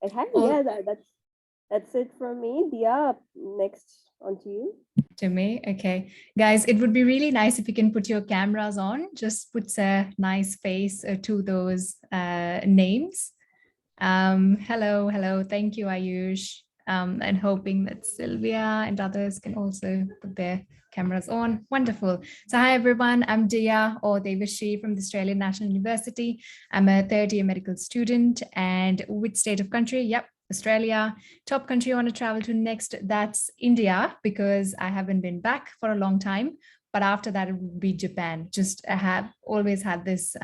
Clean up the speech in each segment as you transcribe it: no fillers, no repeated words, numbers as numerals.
Okay, Oh. yeah, that's it from me. Dia, next on to you. To me, okay, guys, it would be really nice if you can put your cameras on. Just puts a nice face to those names. Hello, thank you, Ayush. And hoping that Sylvia and others can also put their cameras on. Wonderful. So hi everyone, I'm Dia or Devashi from the Australian National University. I'm a third-year medical student. And which state of country? Yep, Australia. Top country I want to travel to next, that's India, because I haven't been back for a long time. But after that, it would be Japan. Just I have always had this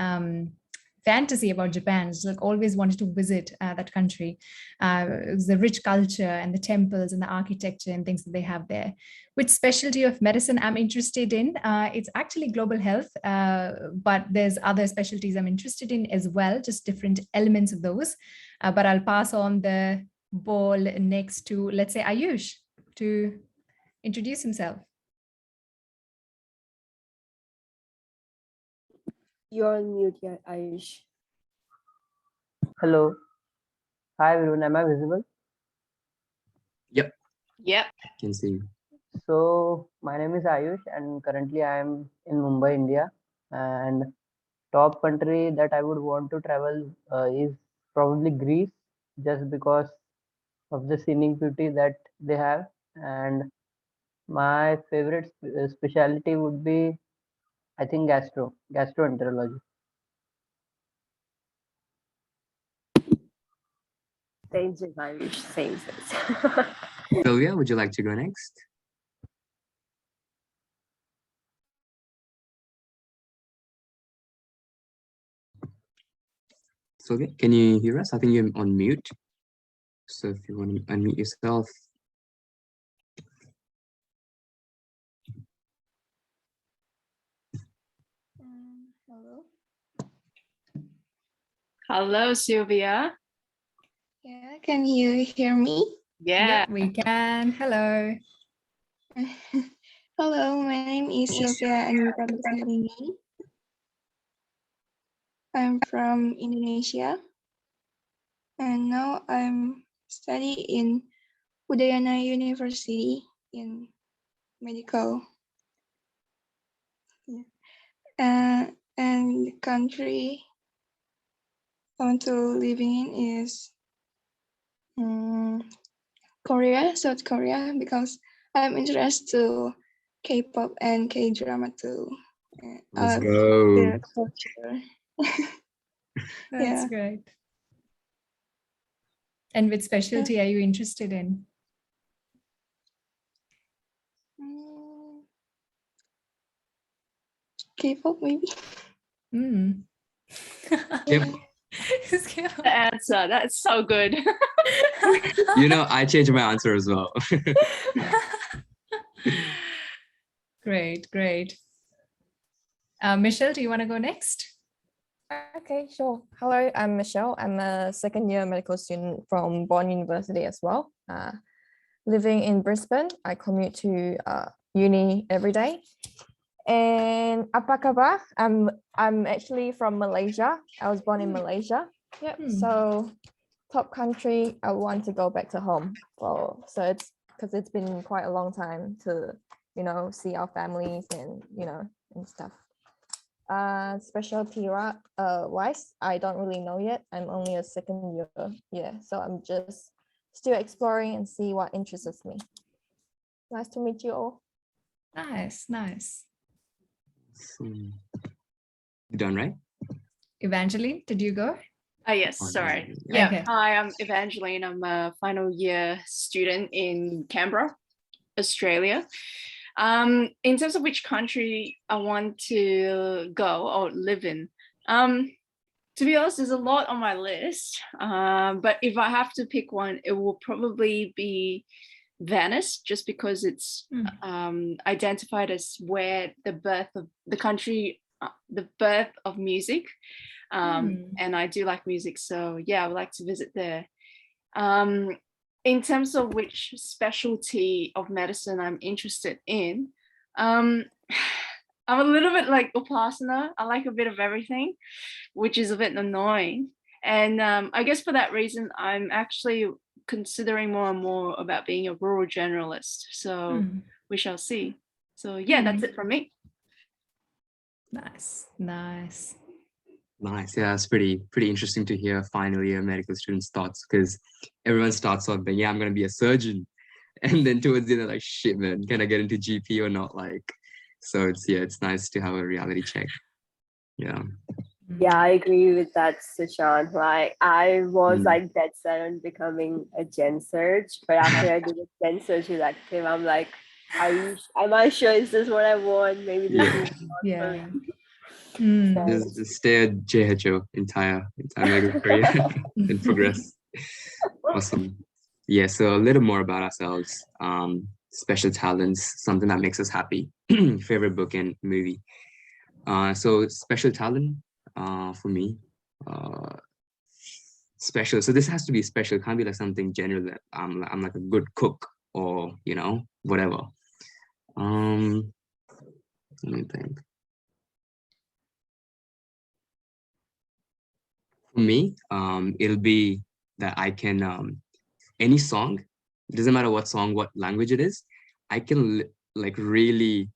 fantasy about Japan. It's like always wanted to visit that country. The rich culture and the temples and the architecture and things that they have there. Which specialty of medicine I'm interested in? It's actually global health, but there's other specialties I'm interested in as well, just different elements of those. But I'll pass on the ball next to, let's say, Ayush to introduce himself. You're on mute, yeah, Ayush. Hello. Hi everyone, am I visible? Yep. Can see. So my name is Ayush and currently I am in Mumbai, India. And top country that I would want to travel is probably Greece, just because of the scenic beauty that they have. And my favorite specialty would be, I think, gastroenterology. Same, Ayush. Same. Sylvia, would you like to go next? Sylvia, can you hear us? I think you're on mute. So if you want to unmute yourself. Hello. Hello, Sylvia. Yeah, can you hear me? Yeah. Yep, we can. Hello. Hello, my name is Sylvia Anita Besnarini. I'm from Indonesia, and now I'm studying in Udayana University in medical. Yeah. And the country I want to living in is Korea, South Korea, because I'm interested to K-pop and K-drama too. Let's go. The culture. That's Yeah. great. And which specialty are you interested in? K-pop maybe. Mm. Yep. The answer. That's so good. You know, I changed my answer as well. Great. Michelle, do you want to go next? Okay, sure. Hello, I'm Michelle. I'm a second-year medical student from Bond University as well. Living in Brisbane, I commute to uni every day. And apa kabar? I'm actually from Malaysia. I was born in Malaysia. Yep. So top country, I want to go back to home. So it's because it's been quite a long time to, see our families and and stuff. Specialty wise, I don't really know yet. I'm only a second year. Yeah. So I'm just still exploring and see what interests me. Nice to meet you all. Nice. You done, right? Evangeline, did you go? Yes, sorry. Yeah. Okay. Hi, I'm Evangeline. I'm a final year student in Canberra, Australia. In terms of which country I want to go or live in, to be honest, there's a lot on my list. But if I have to pick one, it will probably be Venice, just because it's identified as where the birth of the country, the birth of music. And I do like music, so yeah, I would like to visit there. In terms of which specialty of medicine I'm interested in, I'm a little bit like Upasana. I like a bit of everything, which is a bit annoying. And I guess for that reason, I'm actually considering more and more about being a rural generalist. So we shall see. So yeah, that's it from me. Nice, nice. Nice. Yeah, it's pretty interesting to hear finally a medical student's thoughts, because everyone starts off being, yeah, I'm gonna be a surgeon. And then towards the end, they're like, shit, man, can I get into GP or not? Like, so it's nice to have a reality check. Yeah. Yeah, I agree with that, Sushant. Like, I was Mm. like dead set on becoming a gen surge, but after I did a gen surge elective, I'm like, am I sure is this what I want? Maybe this Yeah. is not for me. So, Just stay at JHO entire medical career and progress. Awesome. Yeah, so a little more about ourselves. Special talents, something that makes us happy. Favorite book and movie. So special talent, for me, special. So this has to be special. It can't be like something general that I'm like a good cook or whatever. Let me think. For me, it'll be that I can any song, it doesn't matter what song, what language it is, I can like really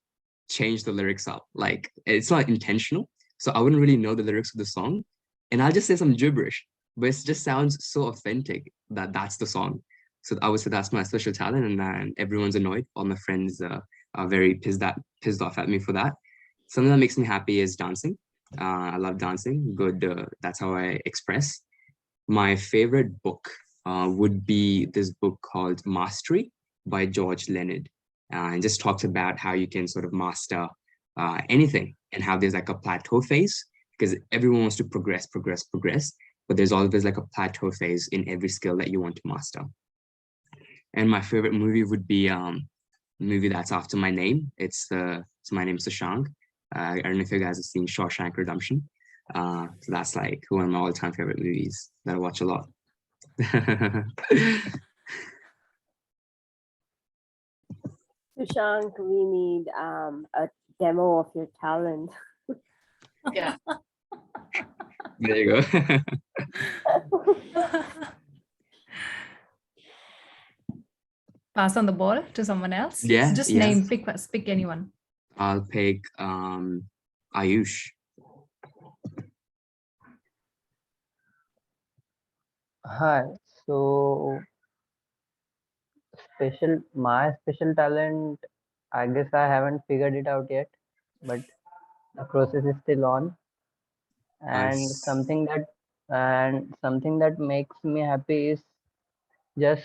change the lyrics up. Like it's not intentional, so I wouldn't really know the lyrics of the song, and I'll just say some gibberish, but it just sounds so authentic that that's the song. So I would say that's my special talent, and everyone's annoyed. All my friends are very pissed off at me for that. Something that makes me happy is dancing. I love dancing. Good. That's how I express. My favorite book would be this book called Mastery by George Leonard. And just talks about how you can sort of master anything, and how there's like a plateau phase, because everyone wants to progress, but there's always like a plateau phase in every skill that you want to master. And my favorite movie would be a movie that's after my name. It's my name's Sushant. I don't know if you guys have seen Shawshank Redemption. So that's like one of my all-time favorite movies that I watch a lot. Sushant, we need a demo of your talent. Yeah. There you go. Pass on the ball to someone else. Yeah, So just yes. pick anyone. I'll pick Ayush. Hi. So my special talent, I guess I haven't figured it out yet, but the process is still on. And Nice. something that makes me happy is just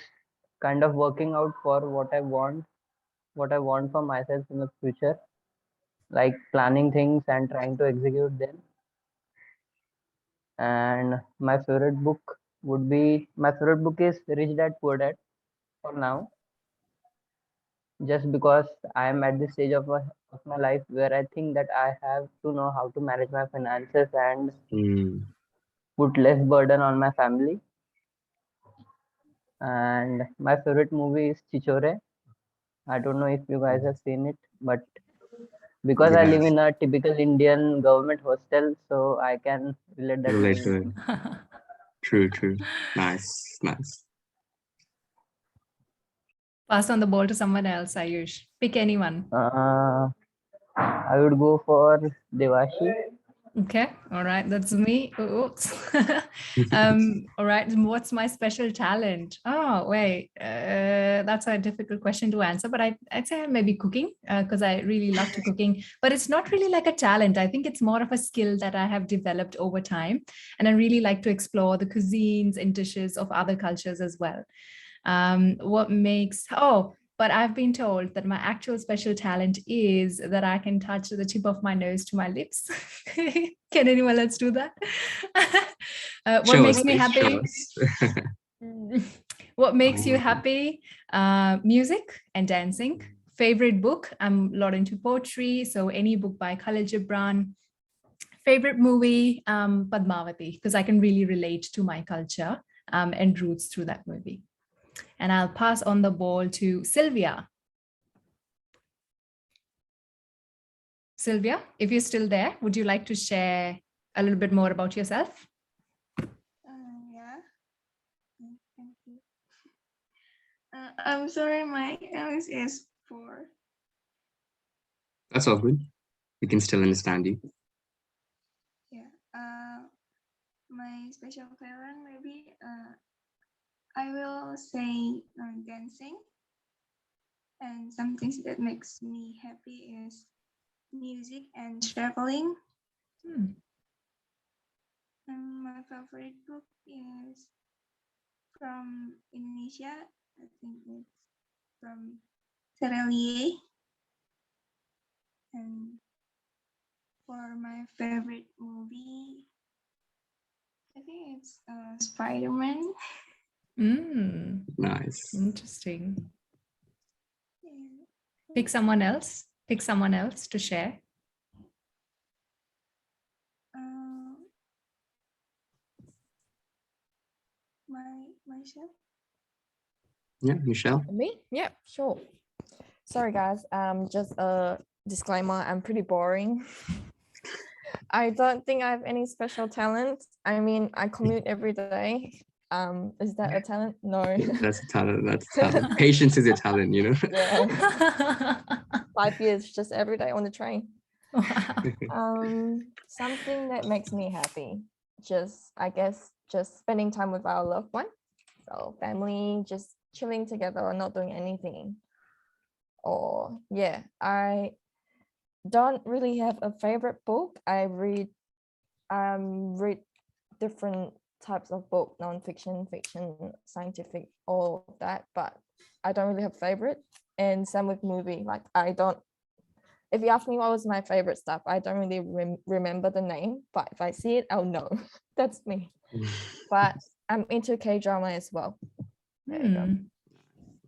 kind of working out for what I want for myself in the future, like planning things and trying to execute them. And my favorite book is Rich Dad Poor Dad for now, just because I am at this stage of my life where I think that I have to know how to manage my finances and put less burden on my family. And my favorite movie is Chichore. I don't know if you guys have seen it, but because I live Yes. in a typical Indian government hostel, so I can relate that Relate to movie. it. True. Nice. Pass on the ball to someone else, Ayush. Pick anyone. I would go for Devashi. Okay, all right, that's me. Oops. All right, what's my special talent? Oh, wait, that's a difficult question to answer, but I'd say maybe cooking, because I really love to cooking, but it's not really like a talent. I think it's more of a skill that I have developed over time, and I really like to explore the cuisines and dishes of other cultures as well. But I've been told that my actual special talent is that I can touch the tip of my nose to my lips. Can anyone else do that? What makes me happy? What makes you happy? Music and dancing. Favorite book? I'm a lot into poetry, so any book by Khalil Gibran. Favorite movie? Padmavati, because I can really relate to my culture and roots through that movie. And I'll pass on the ball to Sylvia. Sylvia, if you're still there, would you like to share a little bit more about yourself? I'm sorry, my English is poor. That's all good. We can still understand you. Yeah. My special talent maybe I will say dancing, and something that makes me happy is music and traveling. Hmm. And my favorite book is from Indonesia. I think it's from Terelie. And for my favorite movie, I think it's Spider-Man. Nice. Interesting. Yeah. Pick someone else. Pick someone else to share. Myself. Yeah, Michelle. Me? Yeah, sure. Sorry, guys. Just a disclaimer. I'm pretty boring. I don't think I have any special talent. I mean, I commute every day. Is that a talent? No. That's a talent. That's a talent. Patience is a talent, you know. Yeah. 5 years just every day on the train. Wow. Something that makes me happy. I guess just spending time with our loved one. So family, just chilling together or not doing anything. Or yeah, I don't really have a favorite book. I read different types of book, non-fiction, fiction, scientific, all of that, but I don't really have favorite. And same with movie. Like if you ask me what was my favorite stuff, I don't really remember the name, but if I see it, I'll know. That's me. But I'm into K-drama as well. There you go.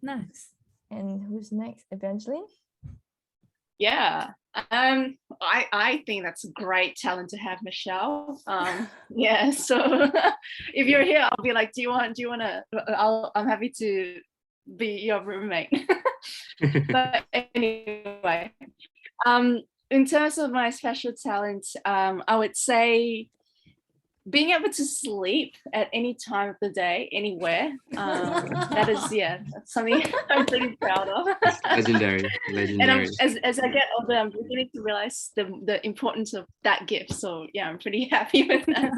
Nice. And who's next? Evangeline? Yeah. I think that's a great talent to have, Michelle. Yeah. So if you're here, I'll be like, do you want to? I'm happy to be your roommate. But anyway, in terms of my special talent, I would say being able to sleep at any time of the day, anywhere. That is, that's something I'm pretty proud of. Legendary. And as I get older, I'm beginning to realize the importance of that gift. So yeah, I'm pretty happy with that.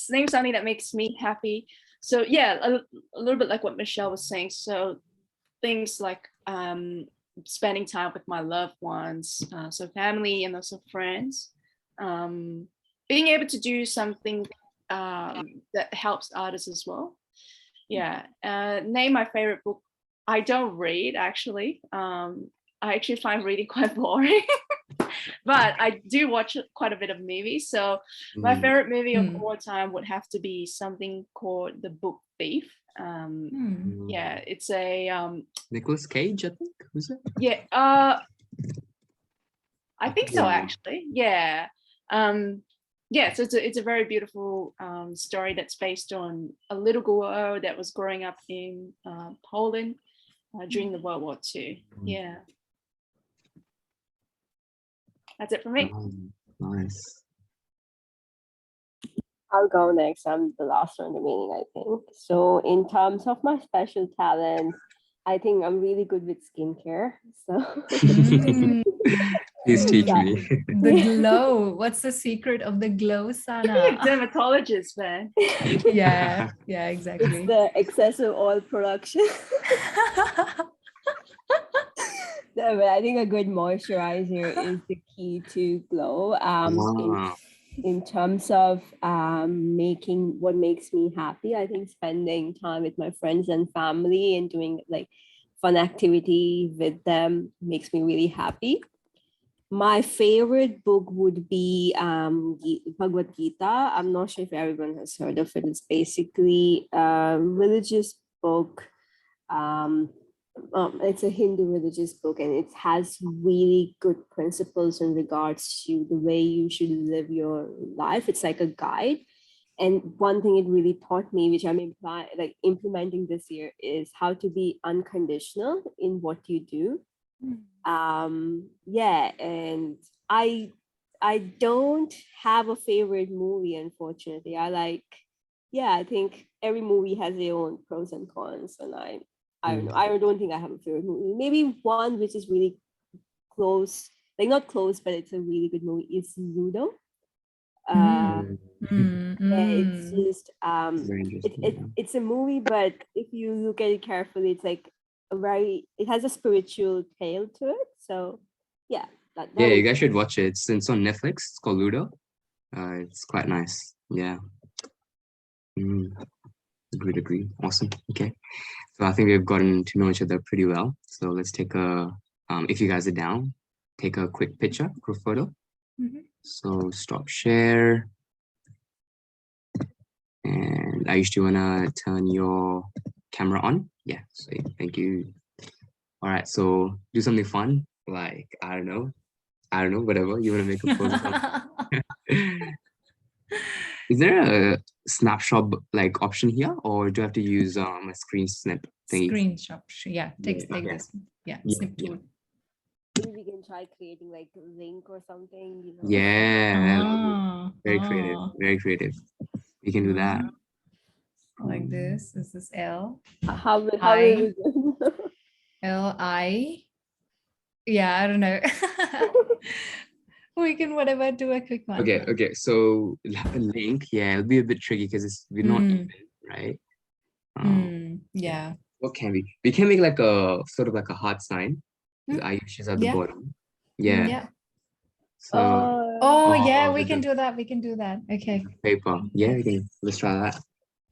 Name something that makes me happy. So yeah, a little bit like what Michelle was saying. So things like spending time with my loved ones, so family and also friends. Being able to do something that helps others as well. Yeah. Name my favorite book. I don't read actually. I actually find reading quite boring. But I do watch quite a bit of movies. So my favorite movie of all time would have to be something called The Book Thief. Yeah, it's a Nicolas Cage, I think. Was it? Yeah. I think so actually. Yeah. Yeah, so it's a very beautiful story that's based on a little girl that was growing up in Poland during the World War II. Yeah. That's it for me. Nice. I'll go next. I'm the last one remaining, I think. So in terms of my special talent, I think I'm really good with skincare. So Please teach me. The glow. What's the secret of the glow, Sana? Dermatologist, man. Yeah, exactly. It's the excessive oil production. No, but I think a good moisturizer is the key to glow. In terms of making what makes me happy, I think spending time with my friends and family and doing like fun activity with them makes me really happy. My favorite book would be Bhagavad Gita. I'm not sure if everyone has heard of it. It's basically a religious book. It's a Hindu religious book, and it has really good principles in regards to the way you should live your life. It's like a guide. And one thing it really taught me, which I'm implementing this year, is how to be unconditional in what you do. Yeah, and I don't have a favorite movie, unfortunately. I think every movie has their own pros and cons, and I don't know. I don't think I have a favorite movie. Maybe one which is really close, like not close, but it's a really good movie, is Ludo. Yeah, it's just Very interesting. it's a movie, but if you look at it carefully, it's like it has a spiritual tale to it. So yeah, that Yeah, you was guys should watch it. It's on Netflix. It's called Ludo. It's quite nice. Yeah. Agree. Awesome. Okay. So I think we've gotten to know each other pretty well. So let's take if you guys are down, take a quick picture, group photo. So stop share. And Ayush, do you wanna turn your camera on? Yeah, so thank you. All right, so do something fun, like I don't know, whatever you wanna make a pose of. Is there a snapshot like option here, or do I have to use a screen snip thingy? Screenshot. Yeah, take Yeah. this. Yeah, Yeah, snip yeah. tool. maybe we can try creating like a link or something, you know. Yeah, very creative, very creative. We can do that. Like this. This is L. How will I- we do? L-I. Yeah, I don't know. We can whatever do a quick one. Okay. So a link, yeah, it'll be a bit tricky because we're not even, right? Yeah. What can we? We can make like a sort of like a heart sign. Ayush is at the Yeah. bottom. Yeah. Yeah. So Oh, yeah, we with can the do that. We can do that. Okay. paper. Yeah, we can. Let's try that.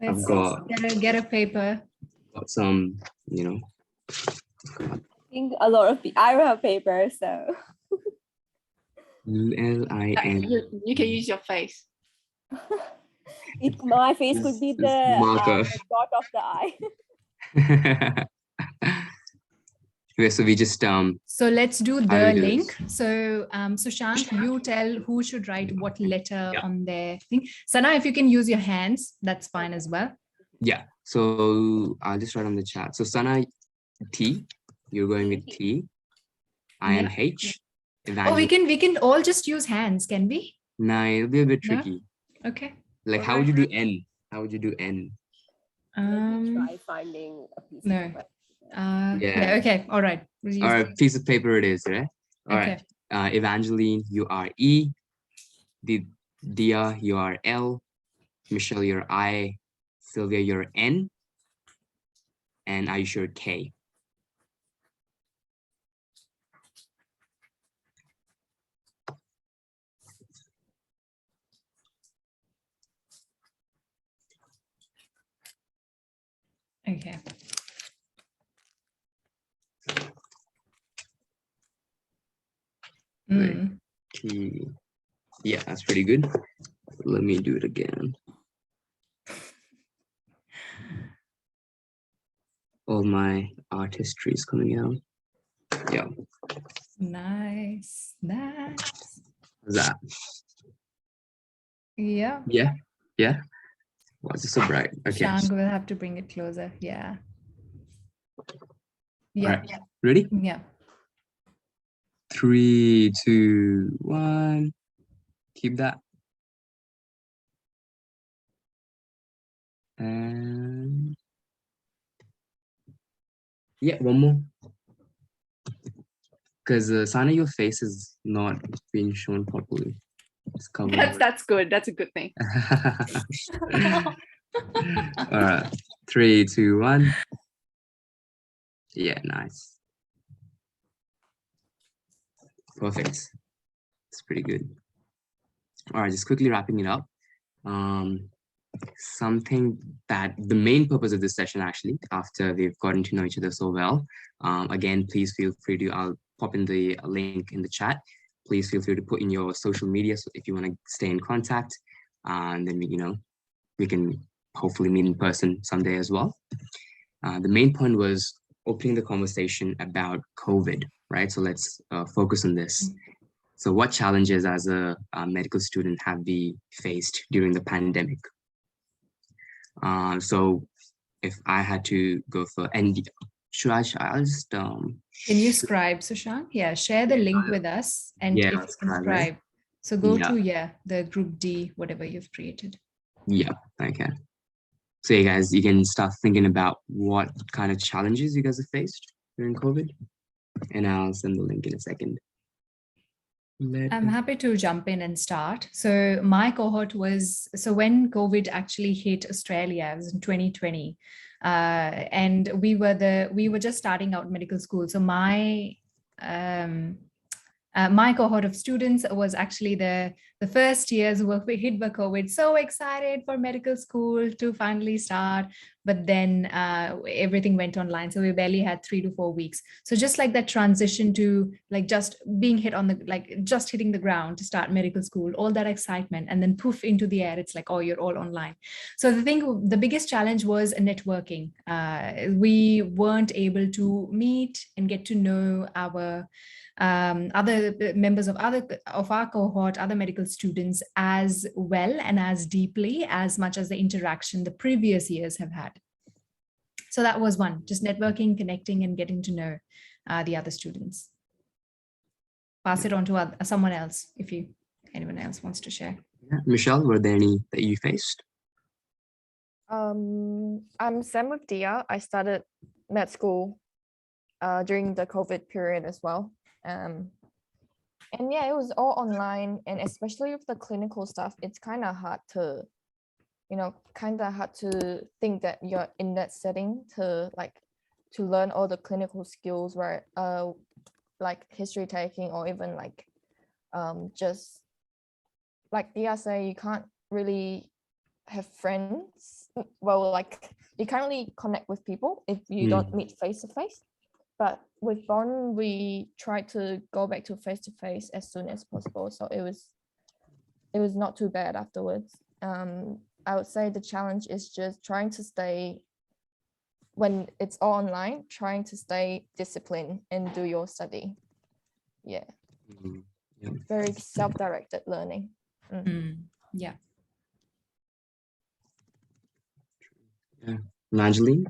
Let's got- get a paper. Got some, I think a lot of I don't have paper, so LIN. You can use your face. my face could be It's the marker. dot of the eye. Okay, so we just So let's do How do the we do link. So Sushank, you tell who should write what letter on their thing. Sana, if you can use your hands, that's fine as well. yeah. So I'll just write on the chat. So Sana, T, you're going with T. I am H. Oh, we can all just use hands, can we? Nah, it'll be a bit No? tricky. Okay. Like, how would you do N? How would you do N? Let me try finding a piece No. of paper. Yeah. Okay. All right. We'll use All right, piece of paper it is, right? All Okay. right. Evangeline, you are E. Dia, you are L. Michelle, you're I. Sylvia, you're N. And Ayush, you're K. Okay. T. Yeah, that's pretty good. Let me do it again. All my artistry is coming out. Yeah. Nice. How's that? Yeah. Yeah. Why is it so bright? Okay. Shank will have to bring it closer. Yeah. All right. Ready? Yeah. 3, 2, 1. Keep that. And yeah, one more. Because Sana, your face is not being shown properly. It's covered. That's good. That's a good thing. All right. 3, 2, 1. Yeah, nice. Perfect. It's pretty good. All right, just quickly wrapping it up. Something that the main purpose of this session, actually, after we've gotten to know each other so well, again, please feel free to, I'll pop in the link in the chat. Please feel free to put in your social media so if you want to stay in contact, and then we can hopefully meet in person someday as well. The main point was opening the conversation about COVID, right? So let's focus on this. So what challenges as a medical student have we faced during the pandemic? So if I had to go for, and I'll just Can you scribe, Sushank? Yeah, share the link with us and Yeah, if you I'll can scribe it. scribe. So go Yeah. to the group D, whatever you've created. Yeah, okay. So you guys, you can start thinking about what kind of challenges you guys have faced during COVID, and I'll send the link in a second. I'm happy to jump in and start. So my cohort was, so when COVID actually hit Australia, it was in 2020, and we were just starting out medical school. So my cohort of students was actually the first years who were hit by COVID, so excited for medical school to finally start. But then everything went online. So we barely had 3 to 4 weeks. So just like that transition to like just being hit on the, like just hitting the ground to start medical school, all that excitement, and then poof into the air, it's like, oh, you're all online. So the biggest challenge was networking. We weren't able to meet and get to know our other members of our cohort, other medical students as well and as deeply as much as the interaction the previous years have had. So that was one, just networking, connecting, and getting to know the other students. Pass it on to someone else if anyone else wants to share. Yeah. Michelle, were there any that you faced? I'm same with Dia. I started med school during the COVID period as well. And yeah, it was all online, and especially with the clinical stuff, it's kind of hard to, think that you're in that setting to learn all the clinical skills, where like history taking, or even like just like Dia say, you can't really have friends. Well, like you can't really connect with people if you don't meet face to face. But with Bond, we tried to go back to face as soon as possible. So it was not too bad afterwards. I would say the challenge is just trying to stay, when it's all online, trying to stay disciplined and do your study. Yeah. Yeah. Very self-directed learning. Yeah. Yeah. Angeline,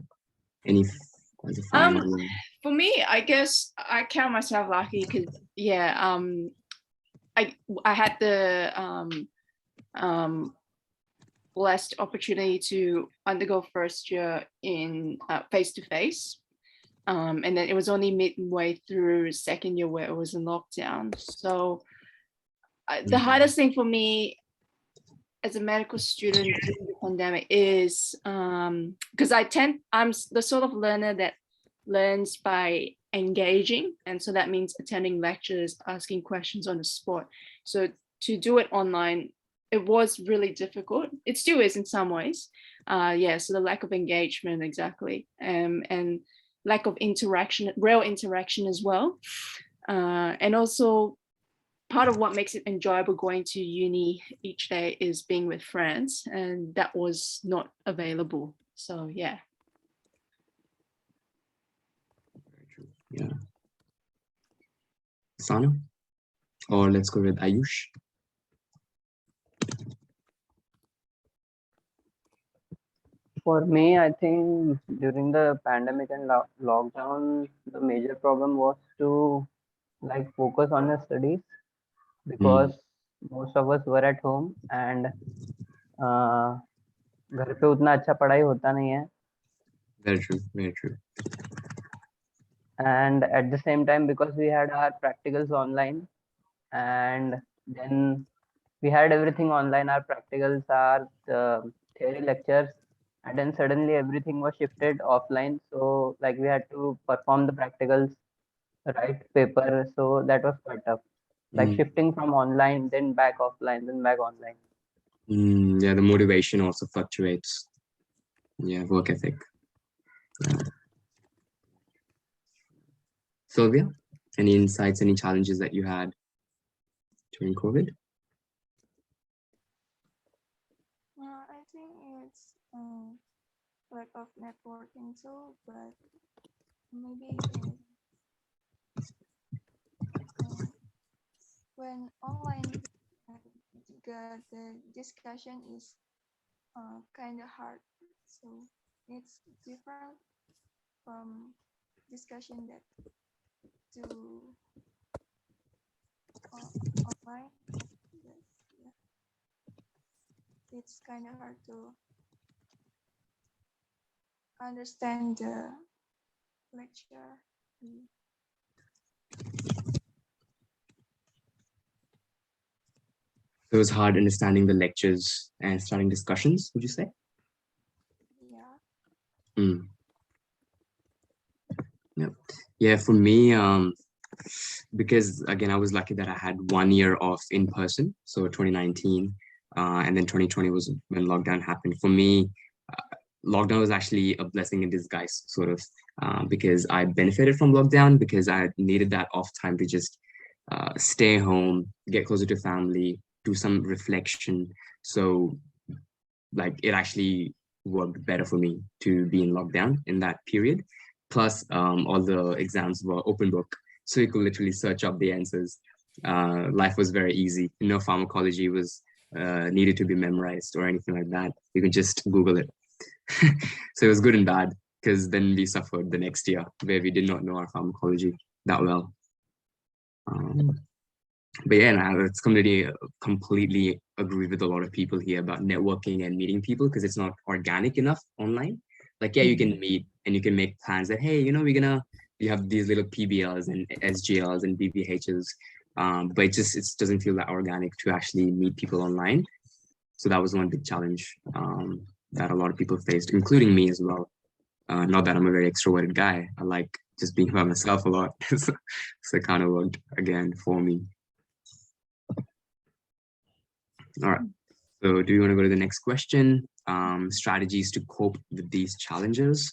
any for me, I guess I count myself lucky because I had the blessed opportunity to undergo first year in face-to-face, and then it was only midway through second year where it was in lockdown. So the hardest thing for me as a medical student during the pandemic is because I'm the sort of learner that learns by engaging, and so that means attending lectures, asking questions on the spot. So to do it online, it was really difficult. It still is in some ways. So the lack of engagement, exactly, and lack of interaction, real interaction as well, and also part of what makes it enjoyable going to uni each day is being with friends, and that was not available. So yeah. Yeah. Sanu? Or let's go with Ayush. For me, I think during the pandemic and lockdown, the major problem was to like focus on the studies, because most of us were at home and घर पे उतना अच्छा पढ़ाई होता नहीं है. Very true, very true. And at the same time, because we had our practicals online, and then we had everything online, our practicals, our theory lectures, and then suddenly everything was shifted offline. So like we had to perform the practicals, write paper. So that was quite tough. Like shifting from online, then back offline, then back online. Yeah, the motivation also fluctuates. Yeah, work ethic. Yeah. Sylvia, any insights, any challenges that you had during COVID? I think it's lack of networking too, but maybe when online the discussion is kind of hard, so it's different from discussion that do online. Yeah. It's kind of hard to understand the lecture. It was hard understanding the lectures and starting discussions, would you say? Yeah. Yep. Yeah, for me, because again, I was lucky that I had 1 year off in person, so 2019, and then 2020 was when lockdown happened. For me, lockdown was actually a blessing in disguise, sort of, because I benefited from lockdown because I needed that off time to just stay home, get closer to family, do some reflection. So, like, it actually worked better for me to be in lockdown in that period. Plus, all the exams were open book, so you could literally search up the answers. Life was very easy. No pharmacology was needed to be memorized or anything like that. You could just Google it. So it was good and bad, because then we suffered the next year where we did not know our pharmacology that well. But yeah, no, it's completely agree with a lot of people here about networking and meeting people, because it's not organic enough online. Like, yeah, you can meet and you can make plans that, hey, you have these little PBLs and SGLs and BBHs, but it doesn't feel that organic to actually meet people online. So that was one big challenge that a lot of people faced, including me as well. Not that I'm a very extroverted guy. I like just being by myself a lot. So it kind of worked again for me. All right. So do you want to go to the next question? Strategies to cope with these challenges.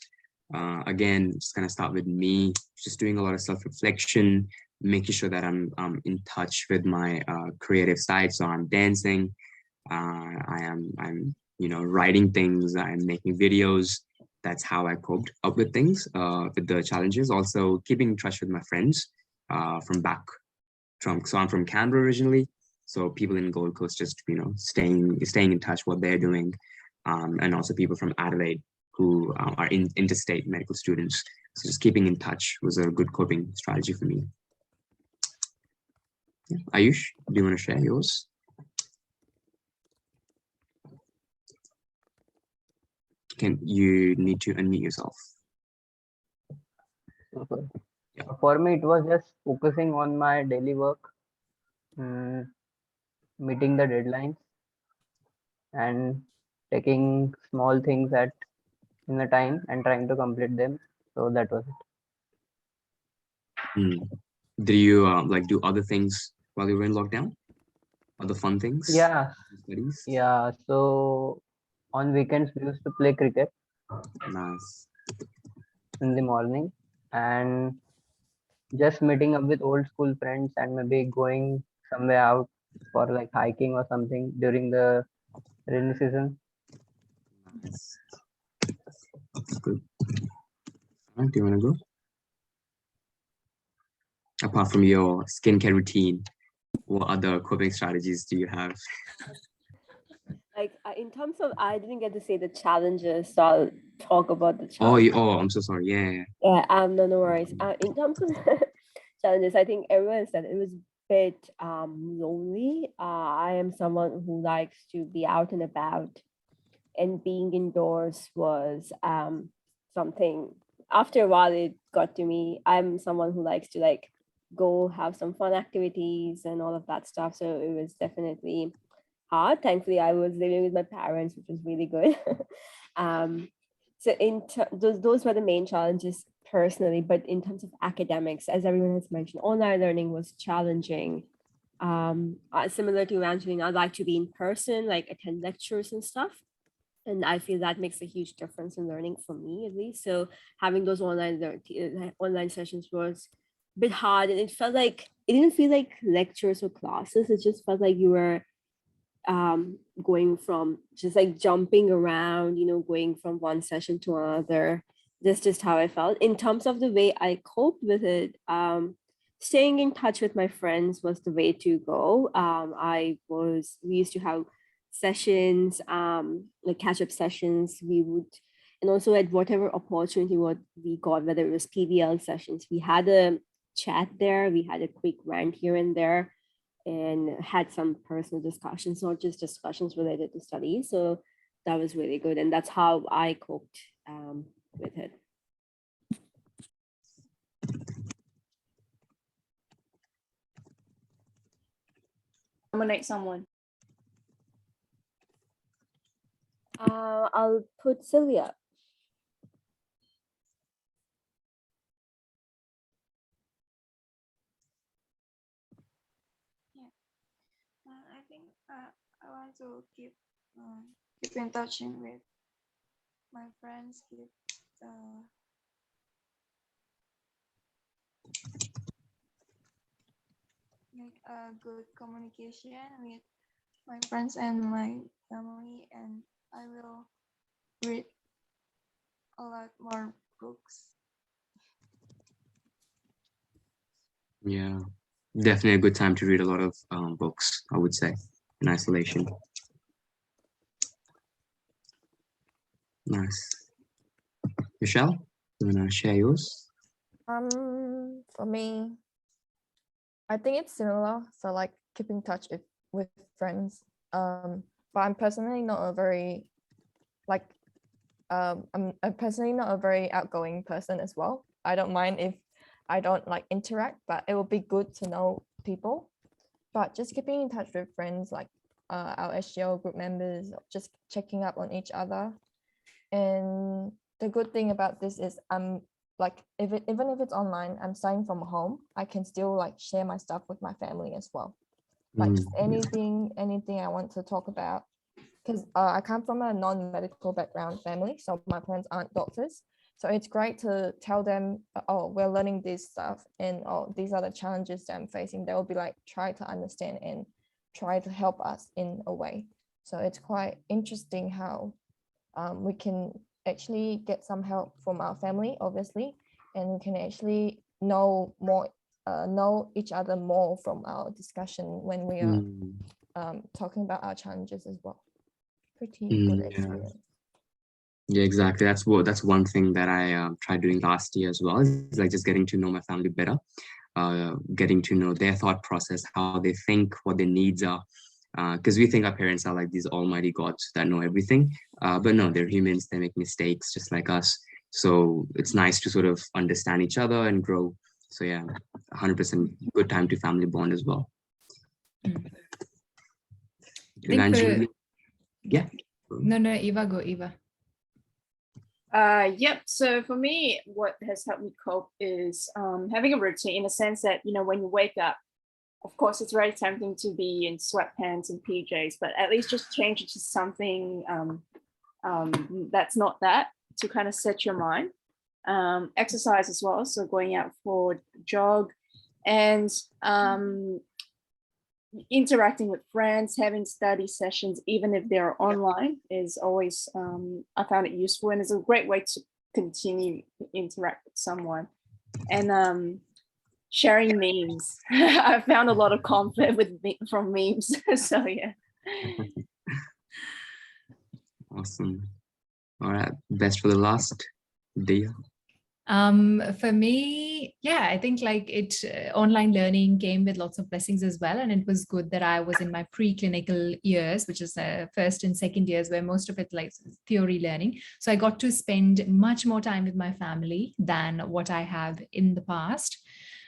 Again, just going to start with me, just doing a lot of self-reflection, making sure that I'm in touch with my creative side. So I'm dancing, I'm writing things, I'm making videos. That's how I coped up with things, with the challenges. Also keeping in touch with my friends so I'm from Canberra originally. So people in Gold Coast, just, staying in touch what they're doing. And also people from Adelaide who are interstate medical students. So just keeping in touch was a good coping strategy for me. Yeah. Ayush, do you want to share yours? You need to unmute yourself. Yeah. For me, it was just focusing on my daily work, meeting the deadlines, and taking small things in the time and trying to complete them. So that was it. Do you do other things while you were in lockdown? Other fun things? Yeah. Studies? Yeah. So on weekends we used to play cricket. Nice. In the morning, and just meeting up with old school friends and maybe going somewhere out for like hiking or something during the rainy season. Nice. That's good. Do you want to go? Apart from your skincare routine, what other coping strategies do you have? Like in terms of, I didn't get to say the challenges, so I'll talk about the challenges. Oh, I'm so sorry. Yeah. Yeah. No worries. In terms of challenges, I think everyone said it was a bit lonely. I am someone who likes to be out and about, and being indoors was something. After a while, it got to me. I'm someone who likes to go have some fun activities and all of that stuff. So it was definitely hard. Thankfully, I was living with my parents, which was really good. So those were the main challenges personally. But in terms of academics, as everyone has mentioned, online learning was challenging. Similar to Evangeline, I like to be in person, like attend lectures and stuff. And I feel that makes a huge difference in learning for me, at least. So having those online sessions was a bit hard, and it didn't feel like lectures or classes. It just felt like you were going from just jumping around, going from one session to another. That's just how I felt. In terms of the way I coped with it, staying in touch with my friends was the way to go. We used to have sessions, like catch-up sessions. And also at whatever opportunity what we got, whether it was PBL sessions, we had a chat there, we had a quick rant here and there, and had some personal discussions, not just discussions related to studies. So that was really good. And that's how I coped with it. Nominate someone. I'll put Sylvia. I think I want to keep in touch with my friends, keep make a good communication with my friends and my family, and I will read a lot more books. Yeah, definitely a good time to read a lot of books, I would say, in isolation. Nice. Michelle, you wanna share yours? For me, I think it's similar. So like keeping in touch with friends. But I'm personally not a very I'm personally not a very outgoing person as well. I don't mind if I don't like interact, but it will be good to know people. But just keeping in touch with friends like our SGO group members, just checking up on each other. And the good thing about this is I'm like even if it's online, I'm studying from home, I can still like share my stuff with my family as well. Like just anything I want to talk about, because I come from a non-medical background family, so my parents aren't doctors. So it's great to tell them, oh, we're learning this stuff, and oh, these are the challenges that I'm facing. They will be like, try to understand and try to help us in a way. So it's quite interesting how we can actually get some help from our family, obviously, and we can actually know each other more from our discussion when we are talking about our challenges as well. Pretty good experience. Yeah, exactly. That's one thing that I tried doing last year as well, is like just getting to know my family better, getting to know their thought process, how they think, what their needs are. Because we think our parents are like these almighty gods that know everything, but no, they're humans. They make mistakes just like us. So it's nice to sort of understand each other and grow. So yeah, 100% good time to family bond as well. Evangeline, yeah. No, Eva, go Eva. Yep. So for me, what has helped me cope is having a routine, in the sense that, you know, when you wake up, of course, it's very tempting to be in sweatpants and PJs, but at least just change it to something that's not that, to kind of set your mind. Exercise as well, so going out for jog, and interacting with friends, having study sessions, even if they're online, is always, I found it useful, and it's a great way to continue to interact with someone. And sharing memes. I found a lot of comfort from memes. So yeah. Awesome. All right, best for the last, Dia. For me, yeah, I think like online learning came with lots of blessings as well. And it was good that I was in my preclinical years, which is first and second years, where most of it like theory learning. So I got to spend much more time with my family than what I have in the past.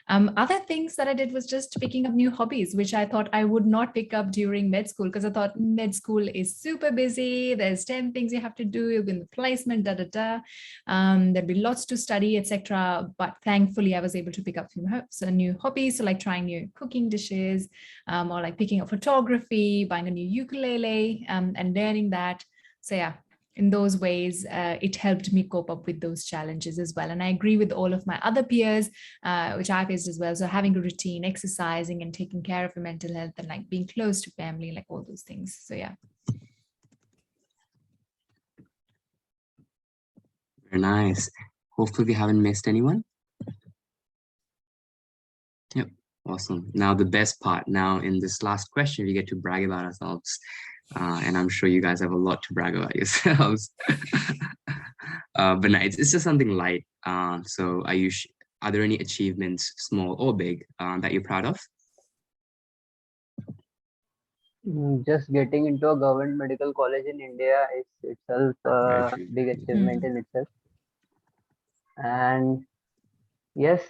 Other things that I did was just picking up new hobbies, which I thought I would not pick up during med school, because I thought med school is super busy. There's 10 things you have to do. You'll be in the placement, there'll be lots to study, etc. But thankfully, I was able to pick up some new hobbies. So like trying new cooking dishes, or like picking up photography, buying a new ukulele, and learning that. So yeah, in those ways, it helped me cope up with those challenges as well. And I agree with all of my other peers, which I faced as well. So having a routine, exercising, and taking care of your mental health, and like being close to family, like all those things. So yeah. Very nice. Hopefully we haven't missed anyone. Yep, awesome. Now the best part, now in this last question, we get to brag about ourselves. And I'm sure you guys have a lot to brag about yourselves. But no, it's just something light. So are there any achievements, small or big, that you're proud of? Just getting into a government medical college in India is itself a big achievement in itself. And yes,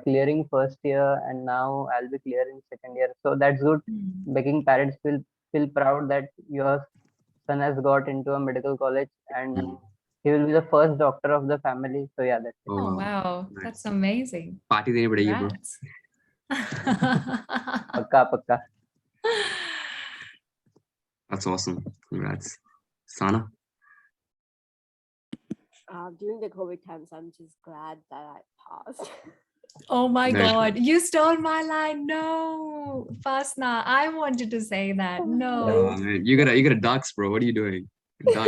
clearing first year, and now I'll be clearing second year. So that's good. Making parents feel proud that your son has got into a medical college, and he will be the first doctor of the family. So yeah, that's it. Oh, wow. Nice. That's amazing. Party dene padegi, bro. Congrats. Pakka, pakka. That's awesome. Congrats. Sana? During the COVID times, I'm just glad that I passed. Oh my Very God, you stole my line. No, Fasna, I wanted to say that. No. Man, you got a ducks, bro. What are you doing? Ducks. I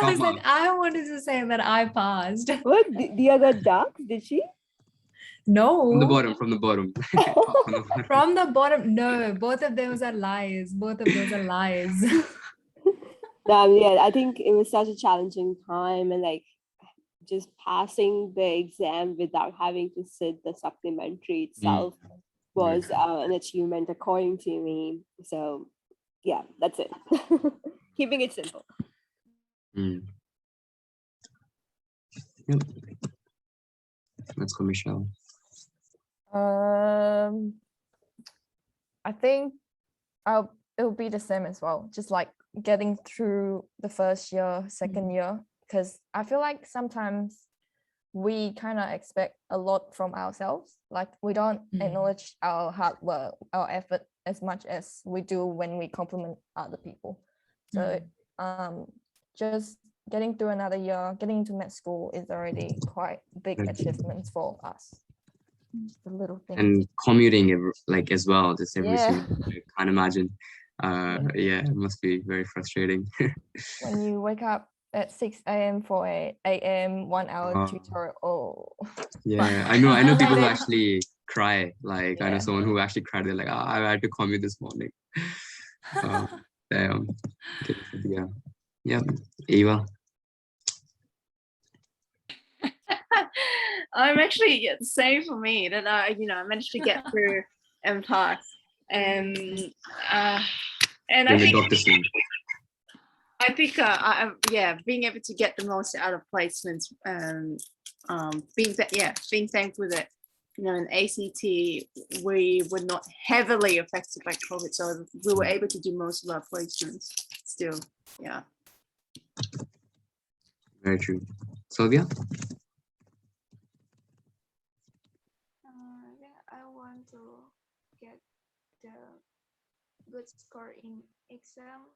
was Come like, on. I wanted to say that I passed. What? Dia got ducks? Did she? No. From the bottom. From the bottom. From the bottom. From the bottom. No, both of those are lies. Both of those are lies. Yeah, I think it was such a challenging time, and like just passing the exam without having to sit the supplementary itself was an achievement according to me. So yeah, that's it. Keeping it simple. Yep. Let's go, Michelle. I think it'll be the same as well. Just like getting through the first year, second year, because I feel like sometimes we kind of expect a lot from ourselves. Like we don't acknowledge our hard work, our effort as much as we do when we compliment other people. So just getting through another year, getting into med school is already quite big achievements for us. Just the little things. And commuting like as well, just every Yeah. single day. I can't imagine. Yeah, it must be very frustrating. When you wake up at 6 a.m. for a a.m. 1 hour tutorial. Oh. Yeah, I know people who actually cry. Like I know Yeah. someone who actually cried. They're like, I had to commute this morning. Damn. Yeah. Yeah. Eva. I'm actually same for me that I managed to get through and pass, and I think Doctor soon. I think being able to get the most out of placements, being thankful that in ACT we were not heavily affected by COVID, so we were able to do most of our placements still. Yeah. Very true. Sylvia? I want to get the good score in exam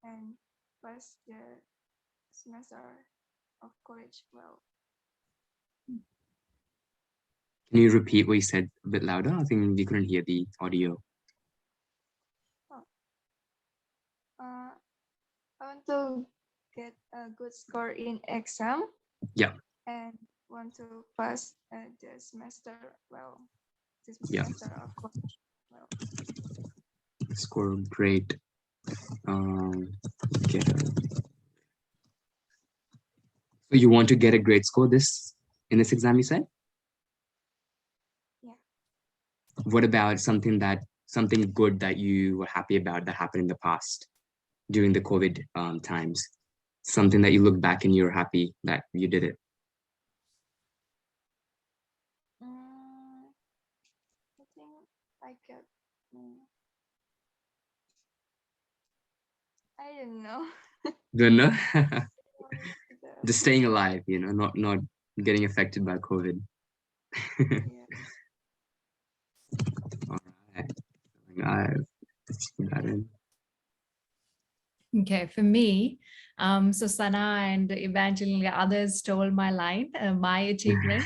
and pass the semester of college well. Can you repeat what you said a bit louder? I think we couldn't hear the audio. I want to get a good score in exam. Yeah. And want to pass the semester well. This Yeah. semester of college well. Score great. Get a... So you want to get a great score in this exam, you said? Yeah. What about something good that you were happy about that happened in the past during the COVID times? Something that you look back and you're happy that you did it. I think I get. I don't know. Don't know. Just staying alive, not getting affected by COVID. All right. Let's put that in. Okay, for me, so Sana and Evangeline and others stole my line, my achievement.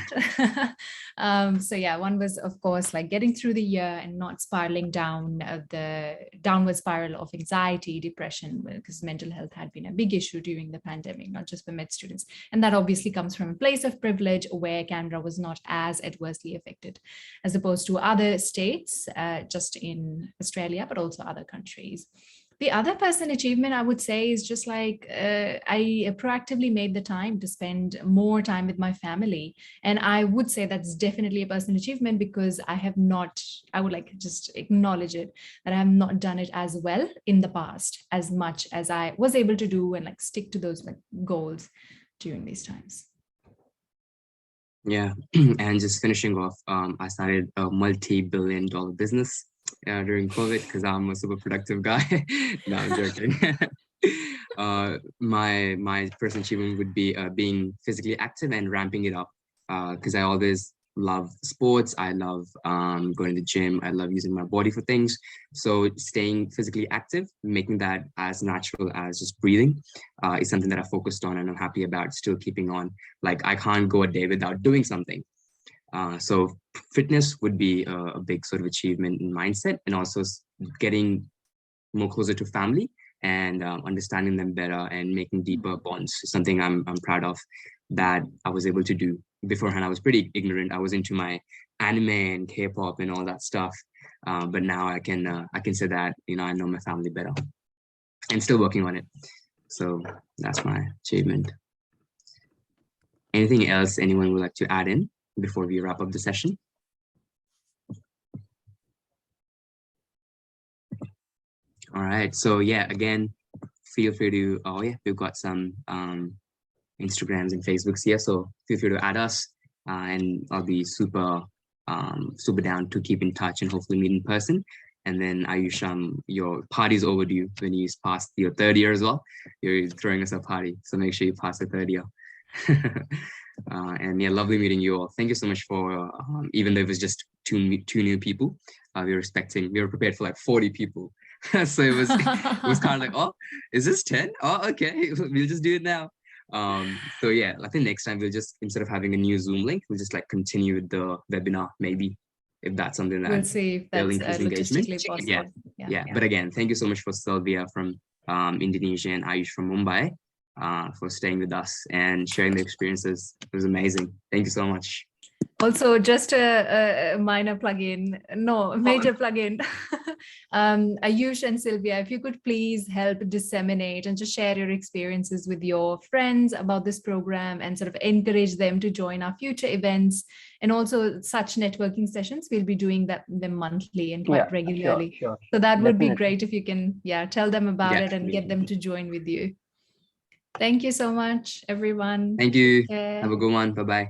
So yeah, one was of course like getting through the year and not spiraling down the downward spiral of anxiety, depression, because mental health had been a big issue during the pandemic, not just for med students. And that obviously comes from a place of privilege where Canberra was not as adversely affected as opposed to other states, just in Australia, but also other countries. The other personal achievement I would say is just like I proactively made the time to spend more time with my family. And I would say that's definitely a personal achievement because I would like just acknowledge it, that I have not done it as well in the past, as much as I was able to do and like stick to those like goals during these times. Yeah, and just finishing off, I started a multi-billion-dollar business during COVID because I'm a super productive guy. No, I'm joking. My personal achievement would be being physically active and ramping it up because I always love sports. I love going to the gym. I love using my body for things. So staying physically active, making that as natural as just breathing is something that I focused on and I'm happy about still keeping on. Like I can't go a day without doing something. So fitness would be a big sort of achievement in mindset and also getting more closer to family and understanding them better and making deeper bonds. Something I'm proud of that I was able to do. Beforehand, I was pretty ignorant. I was into my anime and K-pop and all that stuff. But now I can say that, you know, I know my family better and still working on it. So that's my achievement. Anything else anyone would like to add in before we wrap up the session? All right. So yeah, again, feel free to, oh yeah, we've got some Instagrams and Facebooks here. So feel free to add us and I'll be super down to keep in touch and hopefully meet in person. And then Ayush, your party's overdue when you pass your third year as well. You're throwing us a party. So make sure you pass the third year. And yeah, lovely meeting you all. Thank you so much for, even though it was just two new people, we were prepared for like 40 people. So it was kind of like, oh, is this 10? Oh, okay, we'll just do it now. So yeah, I think next time we'll just, instead of having a new Zoom link, we'll just like continue with the webinar, maybe, if that's something that we'll see if that's engagement. logistically possible. Yeah. But again, thank you so much for Sylvia from Indonesia and Ayush from Mumbai for staying with us and sharing the experiences. It was amazing. Thank you so much. Also, just a minor plug-in, major plug-in. Ayush and Sylvia, if you could please help disseminate and just share your experiences with your friends about this program and sort of encourage them to join our future events and also such networking sessions. We'll be doing them monthly and quite regularly. Sure. So that would be great if you can, tell them about it and get them to join with you. Thank you so much, everyone. Thank you. Have a good one. Bye-bye.